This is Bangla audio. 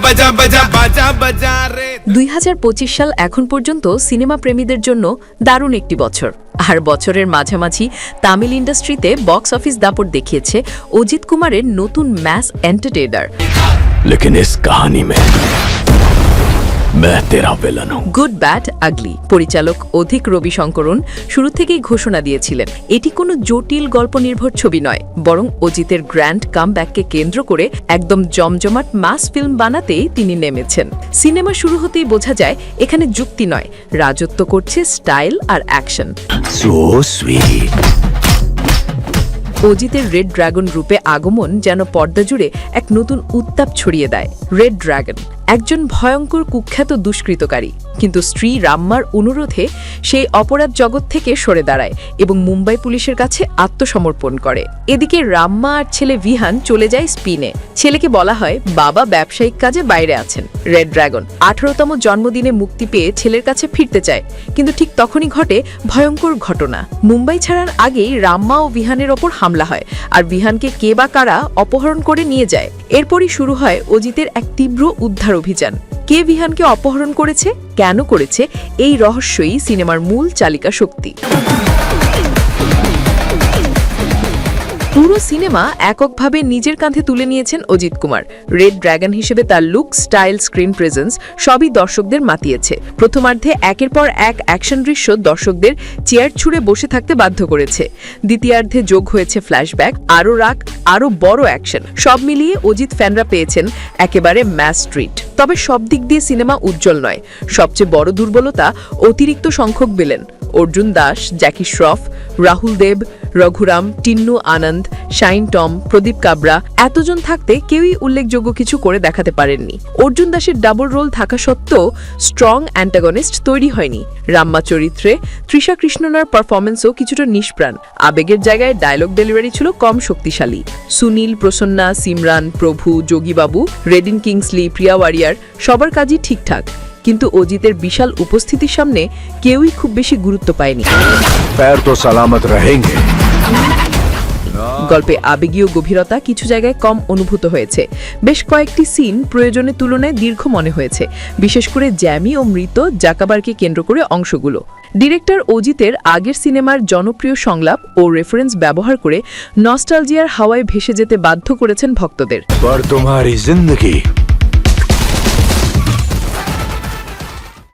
बजा बजा बाजा बजा रे 2025 সাল এখন পর্যন্ত সিনেমা প্রেমীদের জন্য দারুণ একটি বছর। আর বছরের মাঝামাঝি তামিল ইন্ডাস্ট্রিতে বক্স অফিস দাপট দেখিয়েছে অজিত কুমারের নতুন ম্যাস এন্টারটেইনার लेकिन इस कहानी में मैं तेरा विलन हूं। গুড ব্যাড আগলি। পরিচালক অধিক রবি শঙ্করন শুরু থেকেই ঘোষণা দিয়েছিলেন এটি কোনো জটিল গল্প নির্ভর ছবি নয়, বরং অজিতের গ্র্যান্ড কামব্যাককে কেন্দ্র করে একদম জমজমাট মাস ফিল্ম বানাতেই তিনি নেমেছেন। সিনেমা শুরু হতেই বোঝা যায় এখানে যুক্তি নয়, রাজত্ব করছে স্টাইল আর অ্যাকশন। So sweet। অজিতের রেড ড্রাগন রূপে আগমন যেন পর্দা জুড়ে এক নতুন উত্তাপ ছড়িয়ে দেয়। রেড ড্রাগন একজন ভয়ঙ্কর কুখ্যাত দুষ্কৃতকারী, কিন্তু স্ত্রী রাম্মার অনুরোধে সেই অপরাধ জগৎ থেকে সরে দাঁড়ায় এবং মুম্বাই পুলিশের কাছে আত্মসমর্পণ করে। এদিকে রাম্মা আর ছেলে ভিহান চলে যায় স্পিনে। ছেলেকে বলা হয় বাবা ব্যবসায়িক কাজে বাইরে আছেন। রেড ড্রাগন 18তম জন্মদিনে মুক্তি পেয়ে ছেলের কাছে ফিরতে চায়, কিন্তু ঠিক তখনই ঘটে ভয়ঙ্কর ঘটনা। মুম্বাই ছাড়ার আগেই রাম্মা ও ভিহানের ওপর হামলা হয়, আর ভিহানকে কে বা কারা অপহরণ করে নিয়ে যায়। এরপরই শুরু হয় অজিতের এক তীব্র উদ্ধার অভিযান। কে ভিহানকে অপহরণ করেছে, কেন করেছে, এই রহস্যই সিনেমার মূল চালিকা শক্তি। পুরো সিনেমা এককভাবে নিজের কাঁধে তুলে নিয়েছেন অজিত কুমার। রেড ড্রাগন হিসেবে তার লুক, স্টাইল, স্ক্রিন প্রেজেন্স সবই দর্শকদের মাতিয়েছে। প্রথমার্ধে একের পর এক অ্যাকশন দৃশ্য দর্শকদের চেয়ার ছুঁড়ে বসে থাকতে বাধ্য করেছে। দ্বিতীয়ার্ধে যোগ হয়েছে ফ্ল্যাশব্যাক, আরও রাগ, আরও বড় অ্যাকশন। সব মিলিয়ে অজিত ফ্যানরা পেয়েছেন একেবারে ম্যাস ট্রিট। তবে সব দিক দিয়ে সিনেমা উজ্জ্বল নয়। সবচেয়ে বড় দুর্বলতা অতিরিক্ত সংখ্যক ভিলেন। অর্জুন দাস, জ্যাকি শ্রফ, রাহুল দেব, রঘুরাম, টিন্নু আনন্দ, শাইন টম, প্রদীপ কাবরা এতজন থাকতে কেউই উল্লেখযোগ্য কিছু করে দেখাতে পারেননি। অর্জুন দাসের ডাবল রোল থাকা সত্ত্বেও স্ট্রং অ্যান্টাগনিস্ট তৈরি হয়নি। রাম্মা চরিত্রে তৃষা কৃষ্ণনার পারফরমেন্সও কিছুটা নিষ্প্রাণ। আবেগের জায়গায় ডায়লগ ডেলিভারি ছিল কম শক্তিশালী। সুনীল, প্রসন্না, সিমরান, প্রভু, যোগীবাবু, রেডিন কিংসলি, প্রিয়া ওয়ারিয়ার সবার কাজই ঠিকঠাক, কিন্তু অজিতের বিশাল উপস্থিতির সামনে কেউই খুব বেশি গুরুত্ব পায়নি। पैर तो सलामत रहेंगे। গল্পে আবেগীয় গভীরতা কিছু জায়গায় কম অনুভূত হয়েছে। বেশ কয়েকটি সিন প্রয়োজনের তুলনায় দীর্ঘ মনে হয়েছে, বিশেষ করে জ্যামি ও মৃত জাকাবারকে কেন্দ্র করে অংশগুলো। ডিরেক্টর অজিতের আগের সিনেমার জনপ্রিয় সংলাপ ও রেফারেন্স ব্যবহার করে নস্টালজিয়ার হাওয়ায় ভেসে যেতে বাধ্য করেছেন ভক্তদের। पर तुम्हारी जिंदगी